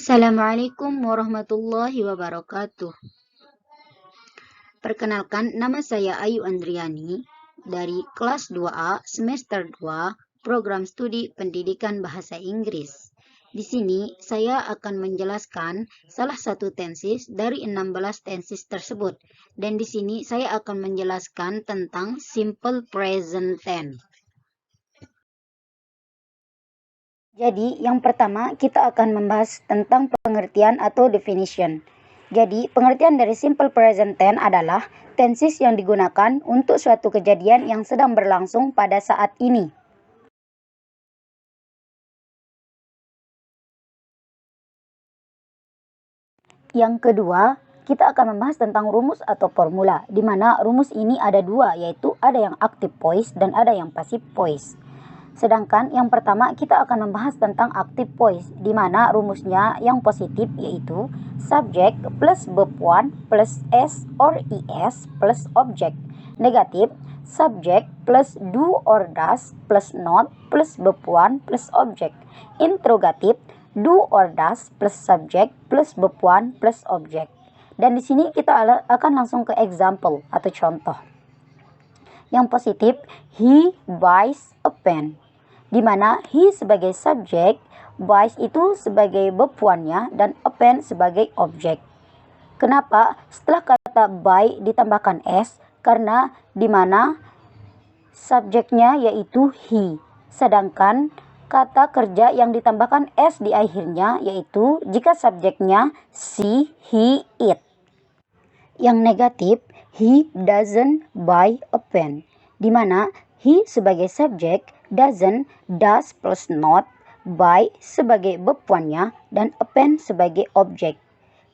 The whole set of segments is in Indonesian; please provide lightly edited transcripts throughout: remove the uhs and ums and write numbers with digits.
Assalamualaikum warahmatullahi wabarakatuh. Perkenalkan, nama saya Ayu Andriani dari kelas 2A semester 2 Program Studi Pendidikan Bahasa Inggris. Di sini saya akan menjelaskan salah satu tenses dari 16 tenses tersebut. Dan di sini saya akan menjelaskan tentang simple present tense. Jadi, yang pertama kita akan membahas tentang pengertian atau definition. Jadi, pengertian dari simple present tense adalah tenses yang digunakan untuk suatu kejadian yang sedang berlangsung pada saat ini. Yang kedua, kita akan membahas tentang rumus atau formula, di mana rumus ini ada dua, yaitu ada yang active voice dan ada yang passive voice. Sedangkan yang pertama kita akan membahas tentang active voice, di mana rumusnya yang positif yaitu subject plus verb 1 plus s or es plus object. Negatif, subject plus do or does plus not plus verb 1 plus object. Interrogatif, do or does plus subject plus verb 1 plus object. Dan di sini kita akan langsung ke example atau contoh. Yang positif, he buys a pen, di mana he sebagai subjek, buys itu sebagai verb 1-nya, dan a pen sebagai objek. Kenapa setelah kata buy ditambahkan s? Karena di mana subjeknya yaitu he, sedangkan kata kerja yang ditambahkan s di akhirnya yaitu jika subjeknya she, he, it. Yang negatif, he doesn't buy a pen, di mana he sebagai subjek, doesn't, does plus not, buy sebagai verb 1-nya, dan a pen sebagai objek.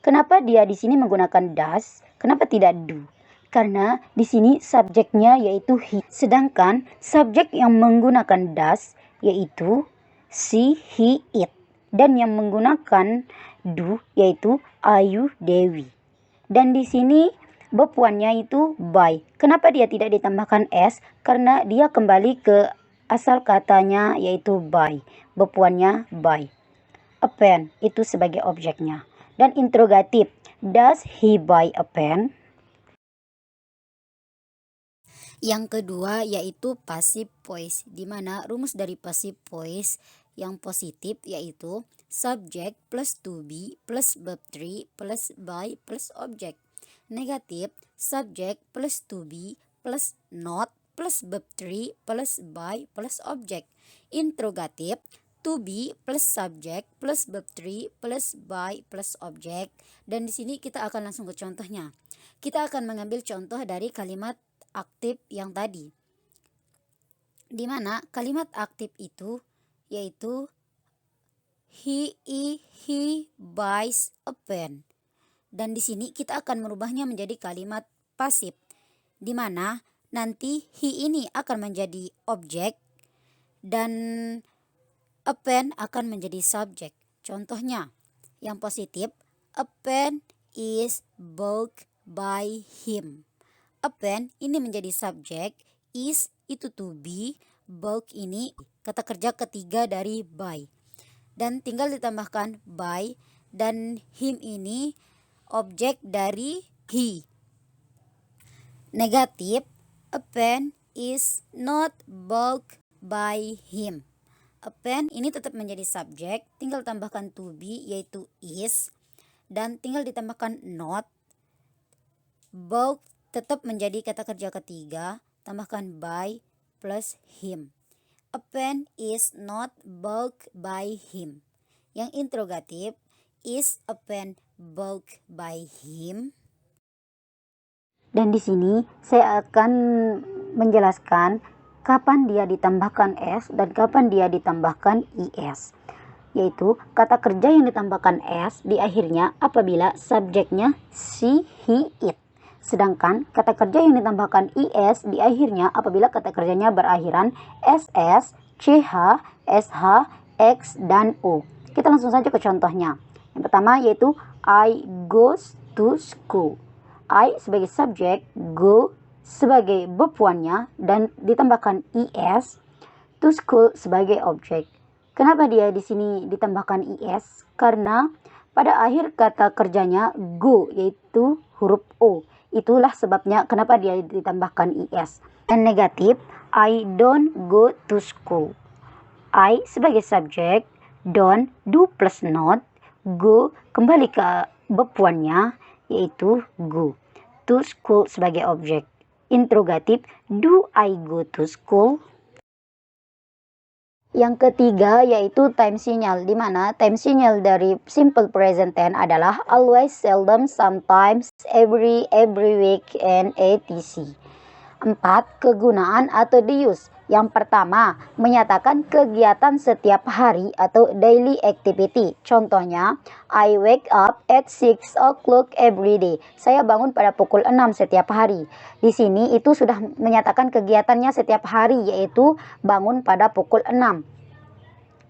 Kenapa dia di sini menggunakan does? Kenapa tidak do? Karena di sini subjeknya yaitu he, sedangkan subjek yang menggunakan does yaitu she, he, it, dan yang menggunakan do yaitu Ayu, Dewi. Dan di sini verb 1-nya itu buy. Kenapa dia tidak ditambahkan s? Karena dia kembali ke asal katanya yaitu buy. Verb 1-nya buy. A pen itu sebagai objeknya. Dan interrogatif, does he buy a pen? Yang kedua yaitu passive voice, di mana rumus dari passive voice yang positif yaitu subject plus to be plus verb 3 plus by plus object. Negatif, subject plus to be plus not plus verb 3 plus by plus object. Interrogatif, to be plus subject plus verb 3 plus by plus object. Dan di sini kita akan langsung ke contohnya. Kita akan mengambil contoh dari kalimat aktif yang tadi, di mana kalimat aktif itu yaitu he buys a pen. Dan di sini kita akan merubahnya menjadi kalimat pasif, di mana nanti he ini akan menjadi objek dan a pen akan menjadi subjek. Contohnya yang positif, a pen is bought by him. A pen ini menjadi subjek, is itu to be, bought ini kata kerja ketiga dari by. Dan tinggal ditambahkan by, dan him ini objek dari he. Negatif, a pen is not bought by him. A pen ini tetap menjadi subjek, tinggal tambahkan to be yaitu is, dan tinggal ditambahkan not. Bought tetap menjadi kata kerja ketiga, tambahkan by plus him. A pen is not bought by him. Yang interrogatif, is a pen bought by him? Dan di sini saya akan menjelaskan kapan dia ditambahkan s dan kapan dia ditambahkan is. Yaitu kata kerja yang ditambahkan s di akhirnya apabila subjeknya she, he, it. Sedangkan kata kerja yang ditambahkan is di akhirnya apabila kata kerjanya berakhiran ss, ch, sh, x, dan o. Kita langsung saja ke contohnya. Yang pertama yaitu I goes to school. I sebagai subjek, go sebagai verb 1-nya, dan ditambahkan is, to school sebagai objek. Kenapa dia di sini ditambahkan is? Karena Pada akhir kata kerjanya go, yaitu huruf O. Itulah sebabnya kenapa dia ditambahkan IS. Dan negatif, I don't go to school. I sebagai subjek, don't, do plus not, go kembali ke bepuannya, yaitu go. To school sebagai objek. Interrogatif, do I go to school? Yang ketiga yaitu time signal, di mana time signal dari simple present tense adalah always, seldom, sometimes, every week, and etc. 4. Kegunaan atau the use. Yang pertama, menyatakan kegiatan setiap hari atau daily activity. Contohnya, I wake up at 6 o'clock every day. Saya bangun pada pukul 6 setiap hari. Di sini itu sudah menyatakan kegiatannya setiap hari, yaitu bangun pada pukul 6.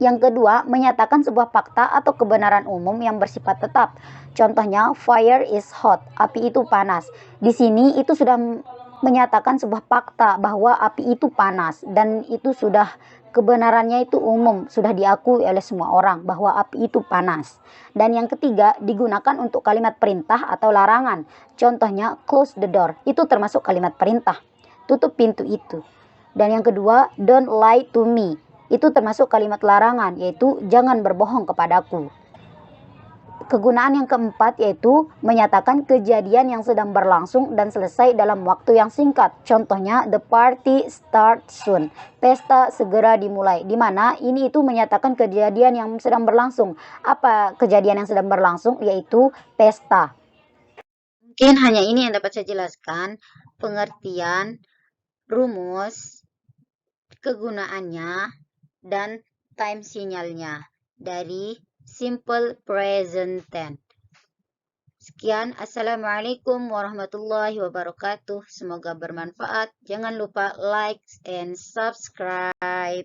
Yang kedua, menyatakan sebuah fakta atau kebenaran umum yang bersifat tetap. Contohnya, fire is hot, api itu panas. Di sini itu sudah menyatakan sebuah fakta bahwa api itu panas, dan itu sudah kebenarannya itu umum, sudah diakui oleh semua orang bahwa api itu panas. Dan yang ketiga, digunakan untuk kalimat perintah atau larangan. Contohnya, close the door, itu termasuk kalimat perintah, tutup pintu itu. Dan yang kedua, don't lie to me, itu termasuk kalimat larangan, yaitu jangan berbohong kepadaku. Kegunaan yang keempat yaitu menyatakan kejadian yang sedang berlangsung dan selesai dalam waktu yang singkat. Contohnya, the party starts soon, pesta segera dimulai. Di mana ini itu menyatakan kejadian yang sedang berlangsung. Apa kejadian yang sedang berlangsung? Yaitu pesta. Mungkin hanya ini yang dapat saya jelaskan, pengertian, rumus, kegunaannya, dan time sinyalnya dari simple present tense. Sekian, assalamualaikum warahmatullahi wabarakatuh. Semoga bermanfaat. Jangan lupa like and subscribe.